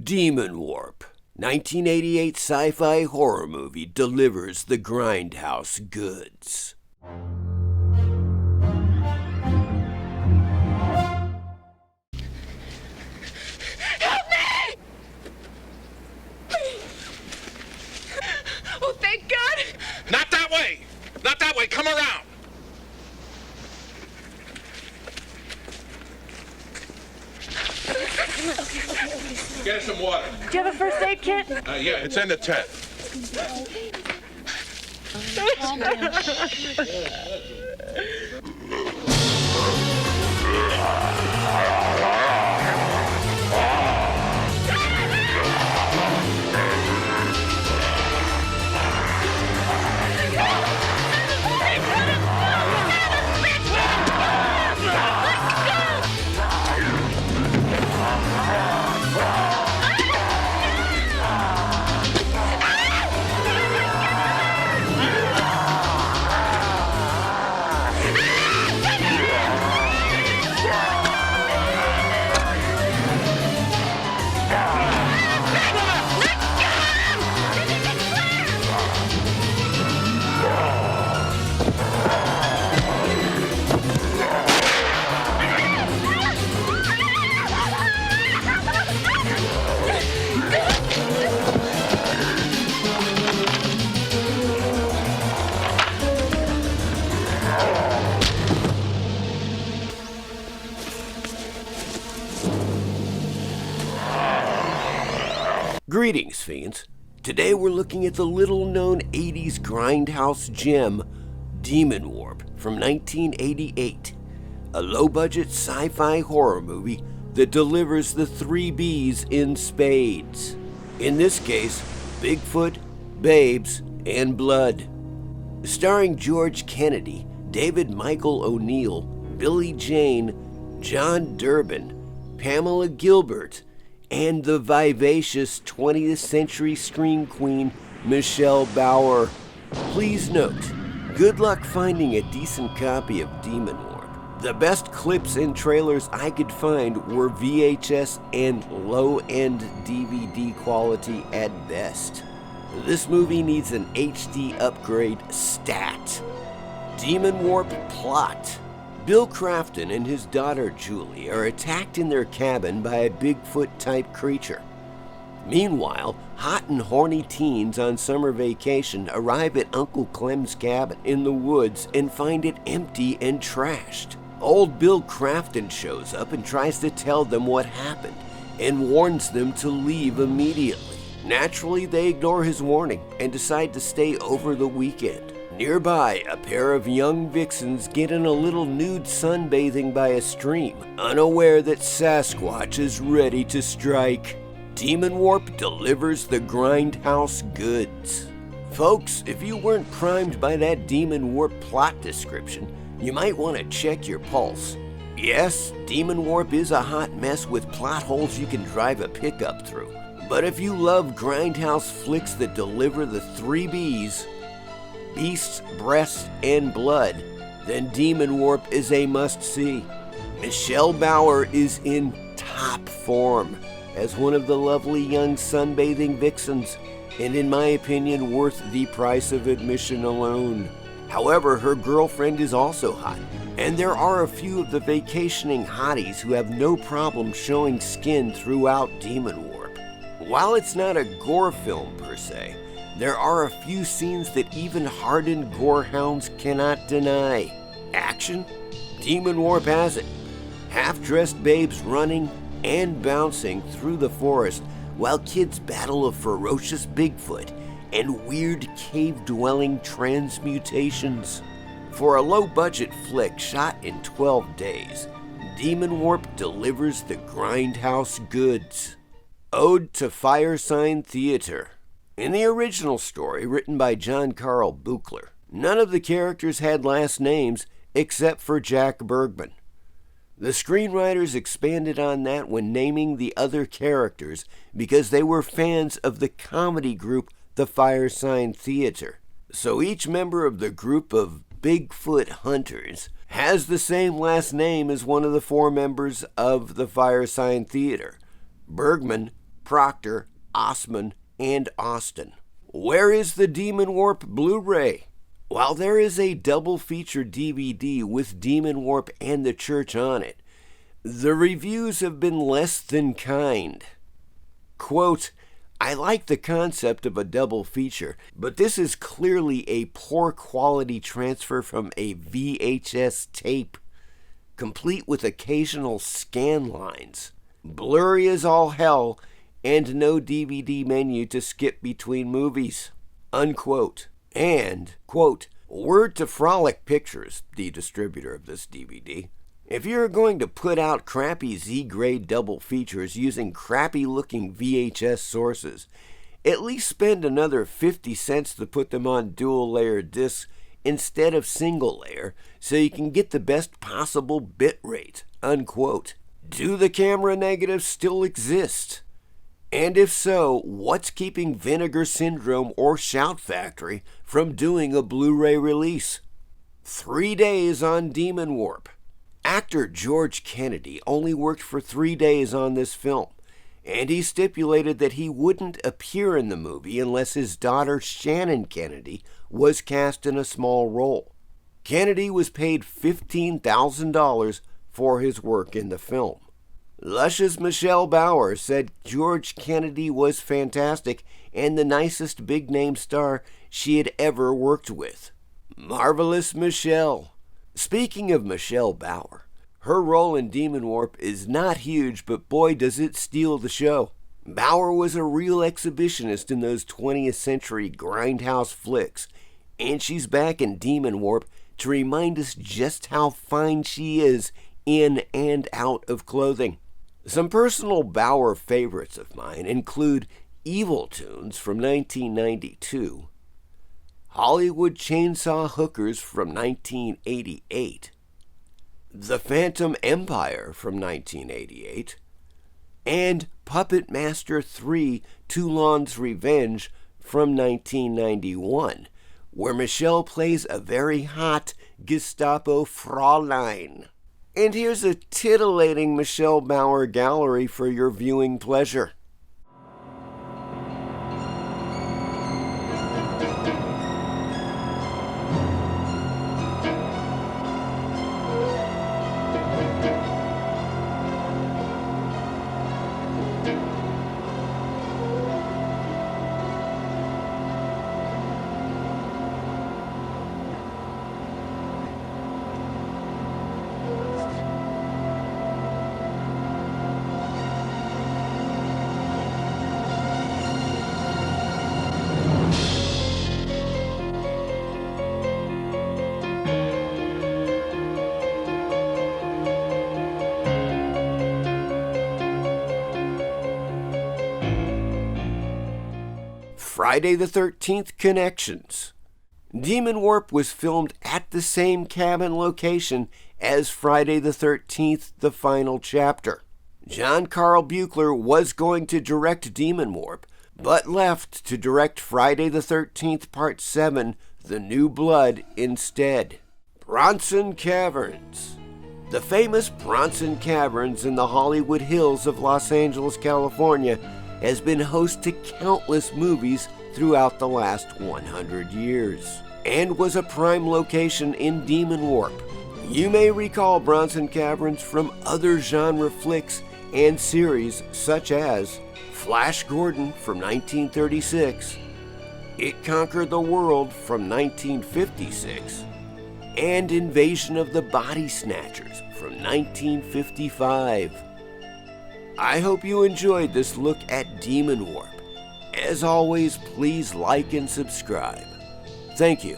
Demon Warp, 1988 sci-fi horror movie delivers the Grindhouse goods. Help me! Oh, thank God! Not that way! Not that way! Come around! Get us some water. Do you have a first aid kit? Yeah, it's in the tent. Greetings, fiends. Today we're looking at the little-known 80s Grindhouse gem, Demon Warp, from 1988, a low-budget sci-fi horror movie that delivers the 3 B's in spades. In this case, Bigfoot, babes, and blood. Starring George Kennedy, David Michael O'Neill, Billy Jane, John Durbin, Pamela Gilbert, and the vivacious 20th century scream queen, Michelle Bauer. Please note, good luck finding a decent copy of Demon Warp. The best clips and trailers I could find were VHS and low-end DVD quality at best. This movie needs an HD upgrade stat. Demon Warp plot. Bill Crafton and his daughter Julie are attacked in their cabin by a Bigfoot-type creature. Meanwhile, hot and horny teens on summer vacation arrive at Uncle Clem's cabin in the woods and find it empty and trashed. Old Bill Crafton shows up and tries to tell them what happened and warns them to leave immediately. Naturally, they ignore his warning and decide to stay over the weekend. Nearby, a pair of young vixens get in a little nude sunbathing by a stream, unaware that Sasquatch is ready to strike. Demon Warp delivers the Grindhouse goods. Folks, if you weren't primed by that Demon Warp plot description, you might want to check your pulse. Yes, Demon Warp is a hot mess with plot holes you can drive a pickup through. But if you love Grindhouse flicks that deliver the 3 B's, beasts, breasts, and blood, then Demon Warp is a must-see. Michelle Bauer is in top form as one of the lovely young sunbathing vixens, and in my opinion worth the price of admission alone. However, her girlfriend is also hot, and there are a few of the vacationing hotties who have no problem showing skin throughout Demon Warp. While it's not a gore film per se, there are a few scenes that even hardened gorehounds cannot deny. Action? Demon Warp has it. Half-dressed babes running and bouncing through the forest while kids battle a ferocious Bigfoot and weird cave-dwelling transmutations. For a low-budget flick shot in 12 days, Demon Warp delivers the Grindhouse goods. Ode to Fire Sign Theater. In the original story, written by John Carl Buechler, none of the characters had last names except for Jack Bergman. The screenwriters expanded on that when naming the other characters because they were fans of the comedy group The Fire Sign Theater. So each member of the group of Bigfoot hunters has the same last name as one of the 4 members of the Fire Sign Theater. Bergman Proctor, Osman, and Austin. Where is the Demon Warp Blu-ray? While there is a double feature DVD with Demon Warp and the Church on it, the reviews have been less than kind. Quote, I like the concept of a double feature, but this is clearly a poor quality transfer from a VHS tape, complete with occasional scan lines. Blurry as all hell, and no DVD menu to skip between movies. Unquote. And, quote, word to Frolic Pictures, the distributor of this DVD, if you're going to put out crappy Z-grade double features using crappy-looking VHS sources, at least spend another 50 cents to put them on dual-layer discs instead of single-layer so you can get the best possible bit rate, unquote. Do the camera negatives still exist? And if so, what's keeping Vinegar Syndrome or Shout Factory from doing a Blu-ray release? 3 days on Demon Warp. Actor George Kennedy only worked for 3 days on this film, and he stipulated that he wouldn't appear in the movie unless his daughter Shannon Kennedy was cast in a small role. Kennedy was paid $15,000 for his work in the film. Luscious Michelle Bauer said George Kennedy was fantastic and the nicest big-name star she had ever worked with. Marvelous Michelle. Speaking of Michelle Bauer, her role in Demon Warp is not huge, but boy does it steal the show. Bauer was a real exhibitionist in those 20th century Grindhouse flicks, and she's back in Demon Warp to remind us just how fine she is in and out of clothing. Some personal Bauer favorites of mine include Evil Tunes from 1992, Hollywood Chainsaw Hookers from 1988, The Phantom Empire from 1988, and Puppet Master 3 Toulon's Revenge from 1991, where Michelle plays a very hot Gestapo Fräulein. And here's a titillating Michelle Bauer gallery for your viewing pleasure. Friday the 13th Connections. Demon Warp was filmed at the same cabin location as Friday the 13th, the final chapter. John Carl Buechler was going to direct Demon Warp, but left to direct Friday the 13th Part 7, The New Blood, instead. Bronson Caverns. The famous Bronson Caverns in the Hollywood Hills of Los Angeles, California, has been host to countless movies throughout the last 100 years, and was a prime location in Demon Warp. You may recall Bronson Caverns from other genre flicks and series such as Flash Gordon from 1936, It Conquered the World from 1956, and Invasion of the Body Snatchers from 1955. I hope you enjoyed this look at Demon Warp. As always, please like and subscribe. Thank you.